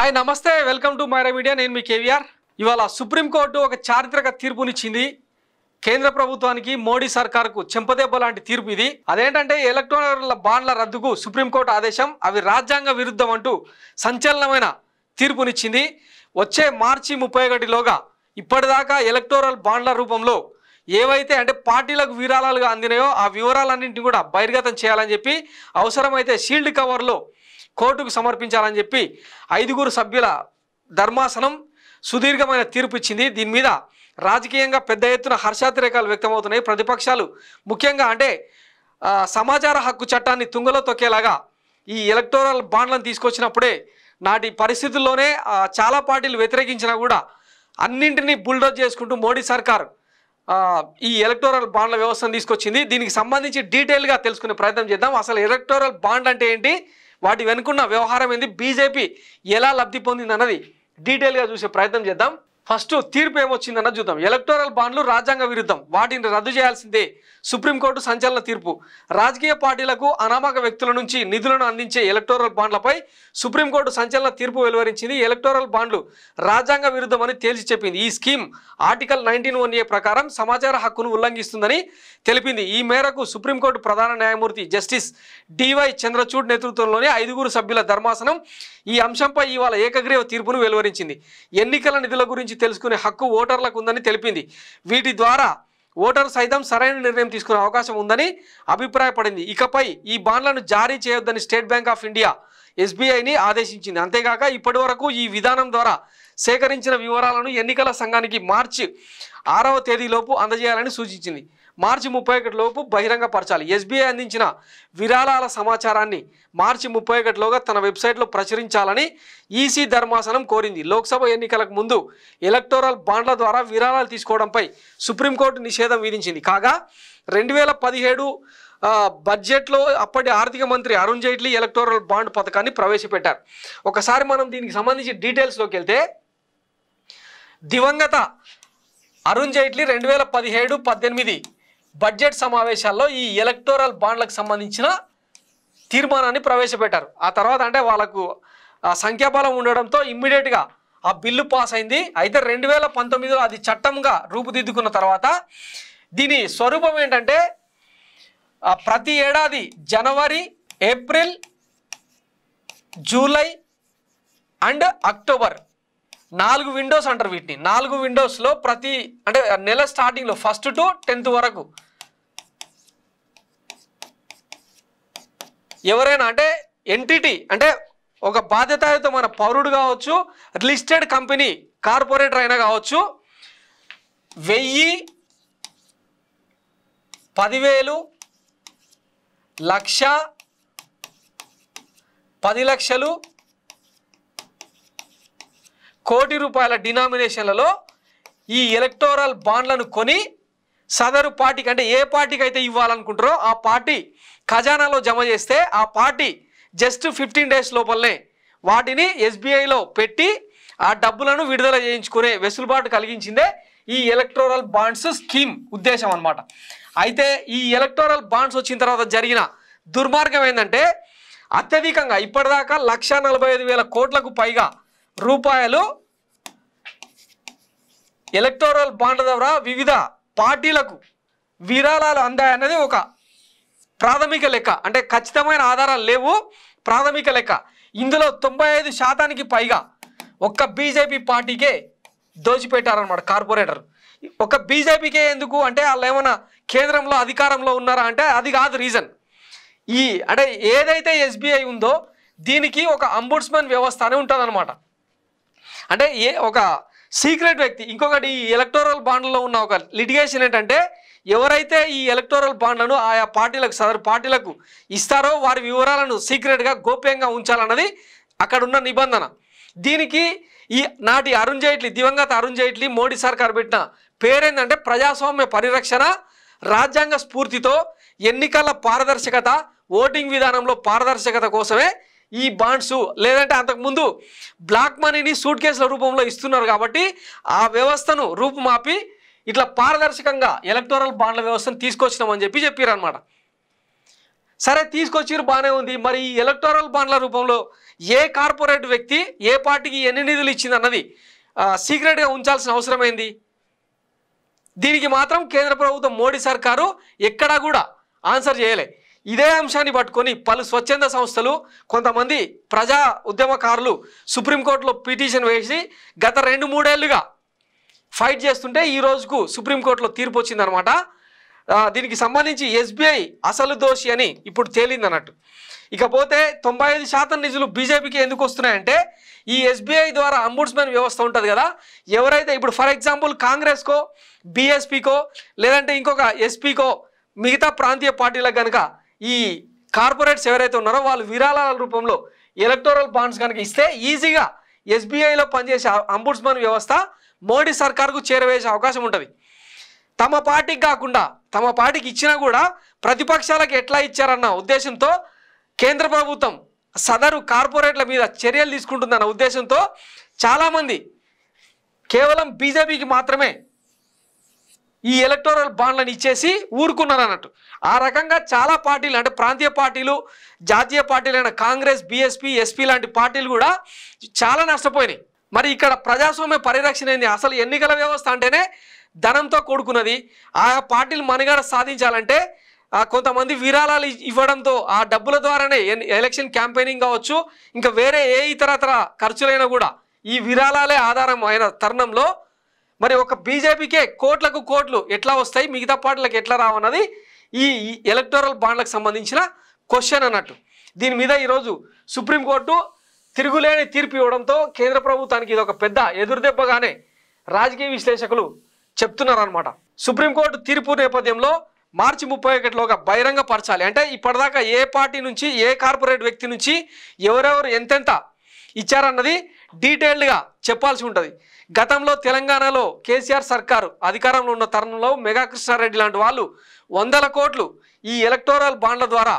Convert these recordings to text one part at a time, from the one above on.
Hi నమస్తే welcome to Myra media నేను మీ కేవీఆర్ ఇవాళ సుప్రీం కోర్టు ఒక చారిత్రక తీర్పునిచ్చింది కేంద్ర ప్రభుత్వానికి మోడీ సర్కార్కు చెంపదెబ్బ లాంటి తీర్పు ఇది అదేంటంటే ఎలక్ట్రానిక్ బాండ్ల రద్దుకు సుప్రీం కోర్టు ఆదేశం అవి రాజ్యాంగ విరుద్ధం అంటూ సంచలనమైన తీర్పునిచ్చింది వచ్చే మార్చి 31లోగా ఇప్పటిదాకా ఎలక్టోరల్ బాండ్ల రూపంలో ఏవైతే అంటే పార్టీలకు విరాళాలుగా అందినాయో ఆ వివరాలన్నింటినీ కూడా బహిర్గతం చేయాలని చెప్పి అవసరమైతే షీల్డ్ కవర్లో కోర్టుకు సమర్పించాలని చెప్పి 5 సభ్యుల ధర్మాసనం సుదీర్ఘమైన తీర్పు ఇచ్చింది దీని మీద రాజకీయంగా పెద్ద ఎత్తున హర్షాతిరేకాలు వ్యక్తమవుతున్నాయి ప్రతిపక్షాలు ముఖ్యంగా అంటే సమాచార హక్కు చట్టాన్ని తుంగలో తొక్కేలాగా ఈ ఎలక్టోరల్ బాండ్లను తీసుకొచ్చినప్పుడే నాటి పరిస్థితుల్లోనే చాలా పార్టీలు వ్యతిరేకించినా కూడా అన్నింటినీ బుల్డోజ్ చేసుకుంటూ మోడీ సర్కార్ ఈ ఎలక్టోరల్ బాండ్ల వ్యవస్థను తీసుకొచ్చింది దీనికి సంబంధించి డీటెయిల్గా తెలుసుకునే ప్రయత్నం చేద్దాం అసలు ఎలక్టోరల్ బాండ్ అంటే ఏంటి వాటి వెనుకున్న వ్యవహారం ఏంది బీజేపీ ఎలా లబ్ధి పొందింది అన్నది డీటెయిల్గా చూసే ప్రయత్నం చేద్దాం ఫస్ట్ తీర్పు ఏమొచ్చిందన్నది చూద్దాం ఎలక్టోరల్ బాండ్లు రాజ్యాంగ విరుద్ధం వాటిని రద్దు చేయాల్సిందే సుప్రీంకోర్టు సంచలన తీర్పు రాజకీయ పార్టీలకు అనామక వ్యక్తుల నుంచి నిధులను అందించే ఎలక్టోరల్ బాండ్లపై సుప్రీంకోర్టు సంచలన తీర్పు వెలువరించింది ఎలక్టోరల్ బాండ్లు రాజ్యాంగ విరుద్ధమని తేల్చి చెప్పింది ఈ స్కీమ్ ఆర్టికల్ 19(1)A ప్రకారం సమాచార హక్కును ఉల్లంఘిస్తుందని తెలిపింది ఈ మేరకు సుప్రీంకోర్టు ప్రధాన న్యాయమూర్తి జస్టిస్ డివై చంద్రచూడ్ నేతృత్వంలోని 5 సభ్యుల ధర్మాసనం ఈ అంశంపై ఇవాళ ఏకగ్రీవ తీర్పును వెలువరించింది ఎన్నికల నిధుల గురించి తెలుసుకునే హక్కు ఓటర్లకు ఉందని తెలిపింది వీటి ద్వారా ఓటర్ సైతం సరైన నిర్ణయం తీసుకునే అవకాశం ఉందని అభిప్రాయపడింది ఇకపై ఈ బాండ్లను జారీ చేయొద్దని స్టేట్ బ్యాంక్ ఆఫ్ ఇండియా ఎస్బీఐని ఆదేశించింది అంతేగాక ఇప్పటి వరకు ఈ విధానం ద్వారా సేకరించిన వివరాలను ఎన్నికల సంఘానికి మార్చి 6వ తేదీలోపు అందజేయాలని సూచించింది మార్చి 31లోపు బహిరంగపరచాలి ఎస్బీఐ అందించిన విరాళాల సమాచారాన్ని మార్చి 31లోగా తన వెబ్సైట్లో ప్రచురించాలని ఈసీ ధర్మాసనం కోరింది లోక్సభ ఎన్నికలకు ముందు ఎలక్టోరల్ బాండ్ల ద్వారా విరాళాలు తీసుకోవడంపై సుప్రీంకోర్టు నిషేధం విధించింది కాగా 2017 బడ్జెట్లో అప్పటి ఆర్థిక మంత్రి అరుణ్ జైట్లీ ఎలక్టోరల్ బాండ్ పథకాన్ని ప్రవేశపెట్టారు ఒకసారి మనం దీనికి సంబంధించి డీటెయిల్స్లోకి వెళ్తే దివంగత అరుణ్ జైట్లీ 2017-18 బడ్జెట్ సమావేశాల్లో ఈ ఎలక్టోరల్ బాండ్లకు సంబంధించిన తీర్మానాన్ని ప్రవేశపెట్టారు ఆ తర్వాత అంటే వాళ్ళకు సంఖ్యాబలం ఉండడంతో ఇమ్మీడియట్గా ఆ బిల్లు పాస్ అయింది అయితే 2019లో అది చట్టంగా రూపుదిద్దుకున్న తర్వాత దీని స్వరూపం ఏంటంటే ప్రతి ఏడాది జనవరి April July and October 4 windows అంటారు వీటిని 4 విండోస్లో ప్రతి అంటే నెల స్టార్టింగ్లో 1st to 10th వరకు ఎవరైనా అంటే ఎంటిటీ అంటే ఒక బాధ్యతాయుతమైన పౌరుడు కావచ్చు లిస్టెడ్ కంపెనీ కార్పొరేటర్ అయినా కావచ్చు 1000 10,000 1,00,000 10 లక్షలు కోటి రూపాయల డినామినేషన్లలో ఈ ఎలక్టోరల్ బాండ్లను కొని సదరు పార్టీకి అంటే ఏ పార్టీకి అయితే ఇవ్వాలనుకుంటారో ఆ పార్టీ ఖజానాలో జమ చేస్తే ఆ పార్టీ జస్ట్ 15 days లోపలనే వాటిని ఎస్బీఐలో పెట్టి ఆ డబ్బులను విడుదల చేయించుకునే వెసులుబాటు కలిగించిందే ఈ ఎలక్టోరల్ బాండ్స్ స్కీమ్ ఉద్దేశం అన్నమాట అయితే ఈ ఎలక్టోరల్ బాండ్స్ వచ్చిన తర్వాత జరిగిన దుర్మార్గం ఏంటంటే అత్యధికంగా ఇప్పటిదాకా 1,45,000 కోట్లకు పైగా రూపాయలు ఎలక్టోరల్ బాండ్ల ద్వారా వివిధ పార్టీలకు విరాళాలు అందాయన్నది ఒక ప్రాథమిక లెక్క అంటే ఖచ్చితమైన ఆధారాలు లేవు ప్రాథమిక లెక్క ఇందులో 95% పైగా ఒక్క బీజేపీ పార్టీకే దోచిపెట్టారనమాట కార్పొరేటర్ ఒక బీజేపీకే ఎందుకు అంటే వాళ్ళు ఏమైనా కేంద్రంలో అధికారంలో ఉన్నారా అంటే అది కాదు రీజన్ ఈ అంటే ఏదైతే ఎస్బీఐ ఉందో దీనికి ఒక అంబుడ్స్మన్ వ్యవస్థ అని ఉంటుందన్నమాట అంటే ఒక సీక్రెట్ వ్యక్తి ఇంకొకటి ఈ ఎలక్టోరల్ బాండ్లలో ఉన్న ఒక లిటిగేషన్ ఏంటంటే ఎవరైతే ఈ ఎలక్టోరల్ బాండ్లను ఆయా పార్టీలకు సదరు పార్టీలకు ఇస్తారో వారి వివరాలను సీక్రెట్గా గోప్యంగా ఉంచాలన్నది అక్కడ ఉన్న నిబంధన దీనికి ఈ నాటి అరుణ్ జైట్లీ దివంగత అరుణ్ జైట్లీ మోడీ సర్కార్ పెట్టిన పేరేంటంటే ప్రజాస్వామ్య పరిరక్షణ రాజ్యాంగ స్ఫూర్తితో ఎన్నికల పారదర్శకత ఓటింగ్ విధానంలో పారదర్శకత కోసమే ఈ బాండ్స్ లేదంటే అంతకుముందు బ్లాక్ మనీని సూట్ కేసుల రూపంలో ఇస్తున్నారు కాబట్టి ఆ వ్యవస్థను రూపుమాపి ఇట్లా పారదర్శకంగా ఎలక్టోరల్ బాండ్ల వ్యవస్థను తీసుకొచ్చినామని చెప్పారనమాట సరే తీసుకొచ్చిరు, బాగానే ఉంది. మరి ఈ ఎలక్టోరల్ బాండ్ల రూపంలో ఏ కార్పొరేట్ వ్యక్తి ఏ పార్టీకి ఎన్ని నిధులు ఇచ్చింది అన్నది సీక్రెట్గా ఉంచాల్సిన అవసరమైంది. దీనికి మాత్రం కేంద్ర ప్రభుత్వం మోడీ సర్కారు ఎక్కడా కూడా ఆన్సర్ చేయలే. ఇదే అంశాన్ని పట్టుకొని పలు స్వచ్ఛంద సంస్థలు, కొంతమంది ప్రజా ఉద్యమకారులు సుప్రీంకోర్టులో పిటిషన్ వేసి గత 2-3 ఏళ్ళుగా ఫైట్ చేస్తుంటే ఈ రోజుకు సుప్రీంకోర్టులో తీర్పు వచ్చిందనమాట. దీనికి సంబంధించి ఎస్బీఐ అసలు దోషి అని ఇప్పుడు తేలింది అన్నట్టు. ఇకపోతే 95% నిధులు బీజేపీకి ఎందుకు వస్తున్నాయంటే ఈ ఎస్బీఐ ద్వారా అంబుడ్స్మెన్ వ్యవస్థ ఉంటుంది కదా, ఎవరైతే ఇప్పుడు ఫర్ ఎగ్జాంపుల్ కాంగ్రెస్కో బీఎస్పీకో లేదంటే ఇంకొక ఎస్పీకో మిగతా ప్రాంతీయ పార్టీలకు కనుక ఈ కార్పొరేట్స్ ఎవరైతే ఉన్నారో వాళ్ళు విరాళాల రూపంలో ఎలక్టోరల్ బాండ్స్ కనుక ఇస్తే ఈజీగా ఎస్బీఐలో పనిచేసే అంబుడ్స్మెన్ వ్యవస్థ మోడీ సర్కార్కు చేరవేసే అవకాశం ఉంటుంది. తమ పార్టీకి కాకుండా తమ పార్టీకి ఇచ్చినా కూడా ప్రతిపక్షాలకు ఎట్లా ఇచ్చారన్న ఉద్దేశంతో కేంద్ర ప్రభుత్వం సదరు కార్పొరేట్ల మీద చర్యలు తీసుకుంటుందన్న ఉద్దేశంతో చాలామంది కేవలం బీజేపీకి మాత్రమే ఈ ఎలక్టోరల్ బాండ్లను ఇచ్చేసి ఊరుకున్నారు అన్నట్టు. ఆ రకంగా చాలా పార్టీలు అంటే ప్రాంతీయ పార్టీలు, జాతీయ పార్టీలైన కాంగ్రెస్, బీఎస్పీ, ఎస్పీ లాంటి పార్టీలు కూడా చాలా నష్టపోయినాయి. మరి ఇక్కడ ప్రజాస్వామ్య పరిరక్షణ ఏంది? అసలు ఎన్నికల వ్యవస్థ అంటేనే ధనంతో కూడుకున్నది. ఆ పార్టీలు మనుగడ సాధించాలంటే కొంతమంది విరాళాలు ఇవ్వడంతో ఆ డబ్బుల ద్వారానే ఎలక్షన్ క్యాంపెయినింగ్ కావచ్చు, ఇంకా వేరే ఏ ఇతరతర ఖర్చులైనా కూడా ఈ విరాళాలే ఆధారం అయిన తరుణంలో మరి ఒక బీజేపీకే కోట్లకు కోట్లు ఎట్లా వస్తాయి, మిగతా పార్టీలకు ఎట్లా రావన్నది ఈ ఎలక్టోరల్ బాండ్లకు సంబంధించిన క్వశ్చన్ అన్నట్టు. దీని మీద ఈరోజు సుప్రీంకోర్టు తిరుగులేని తీర్పు ఇవ్వడంతో కేంద్ర ప్రభుత్వానికి ఇది ఒక పెద్ద ఎదురుదెబ్బగానే రాజకీయ విశ్లేషకులు చెప్తున్నారనమాట. సుప్రీంకోర్టు తీర్పు నేపథ్యంలో మార్చి 31లోగా బహిరంగ పరచాలి. అంటే ఇప్పటిదాకా ఏ పార్టీ నుంచి ఏ కార్పొరేట్ వ్యక్తి నుంచి ఎవరెవరు ఎంతెంత ఇచ్చారన్నది డీటెయిల్డ్గా చెప్పాల్సి ఉంటుంది. గతంలో తెలంగాణలో కేసీఆర్ సర్కారు అధికారంలో ఉన్న తరుణంలో మెగా కృష్ణారెడ్డి లాంటి వాళ్ళు 100 కోట్లు ఈ ఎలక్టోరల్ బాండ్ల ద్వారా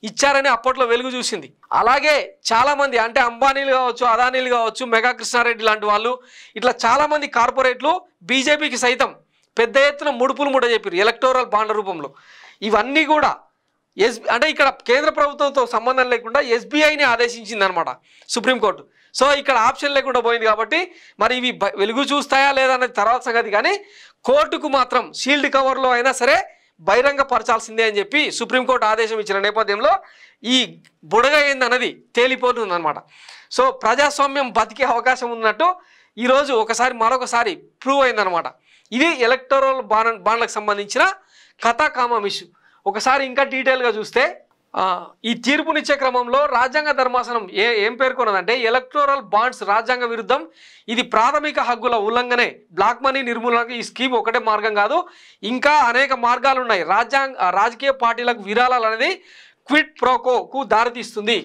ఇచ్చారని అప్పట్లో వెలుగు చూసింది. అలాగే చాలామంది అంటే అంబానీలు కావచ్చు, అదానీలు కావచ్చు, మెగా కృష్ణారెడ్డి లాంటి వాళ్ళు ఇట్లా చాలామంది కార్పొరేట్లు బీజేపీకి సైతం పెద్ద ఎత్తున ముడుపులు ముడ చెప్పారు ఎలక్టోరల్ బాండ్ల రూపంలో. ఇవన్నీ కూడా అంటే ఇక్కడ కేంద్ర ప్రభుత్వంతో సంబంధం లేకుండా ఎస్బీఐని ఆదేశించింది అనమాట సుప్రీంకోర్టు. సో ఇక్కడ ఆప్షన్ లేకుండా పోయింది కాబట్టి మరి ఇవి వెలుగు చూస్తాయా లేదా అనేది తర్వాత సంగతి, కానీ కోర్టుకు మాత్రం షీల్డ్ కవర్లో అయినా సరే బహిరంగ పరచాల్సిందే అని చెప్పి సుప్రీంకోర్టు ఆదేశం ఇచ్చిన నేపథ్యంలో ఈ బుడగ ఏందన్నది తేలిపోతుంది అనమాట. సో ప్రజాస్వామ్యం బతికే అవకాశం ఉన్నట్టు ఈరోజు మరొకసారి ప్రూవ్ అయిందనమాట. ఇది ఎలక్టోరల్ బాండ్లకు సంబంధించిన కథాకామం ఇష్యూ. ఒకసారి ఇంకా డీటెయిల్గా చూస్తే ఈ తీర్పునిచ్చే క్రమంలో రాజ్యాంగ ధర్మాసనం ఏం పేర్కొన్నదంటే ఎలక్టోరల్ బాండ్స్ రాజ్యాంగ విరుద్ధం, ఇది ప్రాథమిక హక్కుల ఉల్లంఘనే, బ్లాక్ మనీ నిర్మూలనకు ఈ స్కీమ్ ఒకటే మార్గం కాదు, ఇంకా అనేక మార్గాలు ఉన్నాయి. రాజకీయ పార్టీలకు విరాళాలు అనేది క్విడ్ ప్రోకోకు దారితీస్తుంది.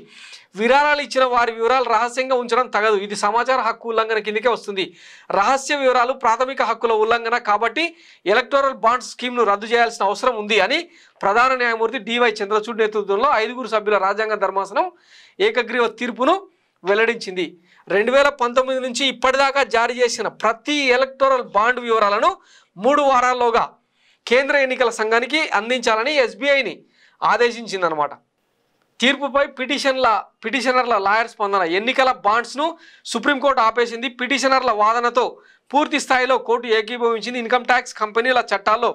విరాళాలు ఇచ్చిన వారి వివరాలు రహస్యంగా ఉంచడం తగదు, ఇది సమాచార హక్కు ఉల్లంఘన కిందకే వస్తుంది. రహస్య వివరాలు ప్రాథమిక హక్కుల ఉల్లంఘన కాబట్టి ఎలక్టోరల్ బాండ్స్ స్కీమ్ను రద్దు చేయాల్సిన అవసరం ఉంది అని ప్రధాన న్యాయమూర్తి డివై చంద్రచూడ్ నేతృత్వంలో 5 సభ్యుల రాజ్యాంగ ధర్మాసనం ఏకగ్రీవ తీర్పును వెల్లడించింది. 2019 నుంచి ఇప్పటిదాకా జారీ చేసిన ప్రతి ఎలక్టోరల్ బాండ్ వివరాలను 3 వారాల్లోగా కేంద్ర ఎన్నికల సంఘానికి అందించాలని ఎస్బీఐని ఆదేశించిందనమాట. తీర్పుపై పిటిషనర్ల లాయర్ స్పందన. ఎన్నికల బాండ్స్ను సుప్రీంకోర్టు ఆపేసింది. పిటిషనర్ల వాదనతో పూర్తి స్థాయిలో కోర్టు ఏకీభవించింది. ఇన్కమ్ ట్యాక్స్ కంపెనీల చట్టాల్లో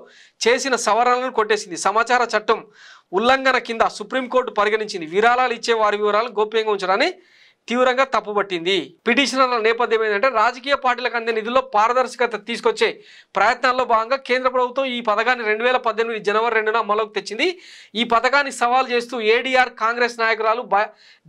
చేసిన సవరణలను కొట్టేసింది. సమాచార చట్టం ఉల్లంఘన కింద సుప్రీంకోర్టు పరిగణించింది. విరాళాలు ఇచ్చే వారి వివరాలు గోప్యంగా ఉంచడాన్ని తీవ్రంగా తప్పుపట్టింది. పిటిషనర్ల నేపథ్యం ఏంటంటే రాజకీయ పార్టీలకు అందే నిధుల్లో పారదర్శకత తీసుకొచ్చే ప్రయత్నాల్లో భాగంగా కేంద్ర ప్రభుత్వం ఈ పథకాన్ని 2018 జనవరి 2న అమలులోకి తెచ్చింది. ఈ పథకాన్ని సవాల్ చేస్తూ ఏడీఆర్ కాంగ్రెస్ నాయకురాలు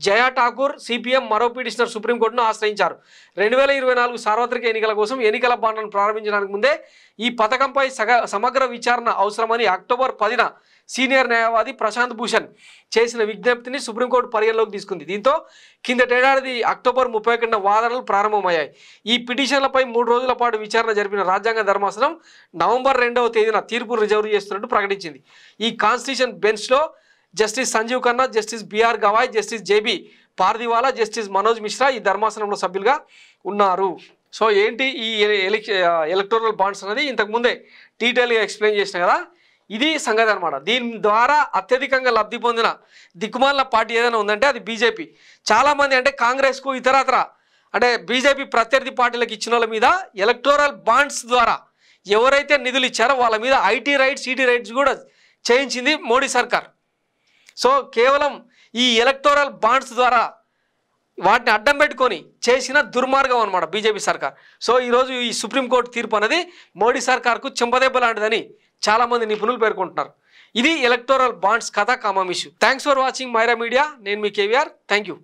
జయా ఠాకూర్ సిపిఎం మరో పిటిషనర్ సుప్రీంకోర్టును ఆశ్రయించారు. 2024 సార్వత్రిక ఎన్నికల కోసం ఎన్నికల బాండ్లను ప్రారంభించడానికి ముందే ఈ పథకంపై సమగ్ర విచారణ అవసరమని అక్టోబర్ 10న సీనియర్ న్యాయవాది ప్రశాంత్ భూషణ్ చేసిన విజ్ఞప్తిని సుప్రీంకోర్టు పరిగణలోకి తీసుకుంది. దీంతో కిందటేడాది అక్టోబర్ 31న వాదనలు ప్రారంభమయ్యాయి. ఈ పిటిషన్లపై 3 రోజుల పాటు విచారణ జరిపిన రాజ్యాంగ ధర్మాసనం నవంబర్ 2వ తేదీన తీర్పు రిజర్వ్ చేస్తున్నట్టు ప్రకటించింది. ఈ కాన్స్టిట్యూషన్ బెంచ్లో justice Sanjiv Khanna, justice BR Gavai, justice JB Pardiwala, justice Manoj Mishra ఈ ధర్మాసనంలో సభ్యులుగా ఉన్నారు. సో ఏంటి ఈ ఎలక్టోరల్ బాండ్స్ అనేది ఇంతకుముందే డీటెయిల్గా ఎక్స్ప్లెయిన్ చేసిన కదా. ఇది సంగతి అనమాట. దీని ద్వారా అత్యధికంగా లబ్ధి పొందిన దిక్కుమాలిన పార్టీ ఏదైనా ఉందంటే అది బీజేపీ. చాలామంది అంటే కాంగ్రెస్కు ఇతరత్ర అంటే బీజేపీ ప్రత్యర్థి పార్టీలకు ఇచ్చిన వాళ్ళ మీద ఎలక్టోరల్ బాండ్స్ ద్వారా ఎవరైతే నిధులు ఇచ్చారో వాళ్ళ మీద ఐటీ రైట్స్ ఈటీ రైట్స్ కూడా చేయించింది మోడీ సర్కార్. సో కేవలం ఈ ఎలక్టోరల్ బాండ్స్ ద్వారా వాటిని అడ్డం పెట్టుకొని చేసిన దుర్మార్గం అనమాట బీజేపీ సర్కార్. సో ఈరోజు ఈ సుప్రీంకోర్టు తీర్పు అనేది మోడీ సర్కార్కు చెంపదెబ్బ లాంటిదని చాలామంది నిపుణులు పేర్కొంటున్నారు. ఇది ఎలక్టోరల్ బాండ్స్ కథ కామం issue. Thanks for watching Myra media. నేను మీ కేవీఆర్. Thank you.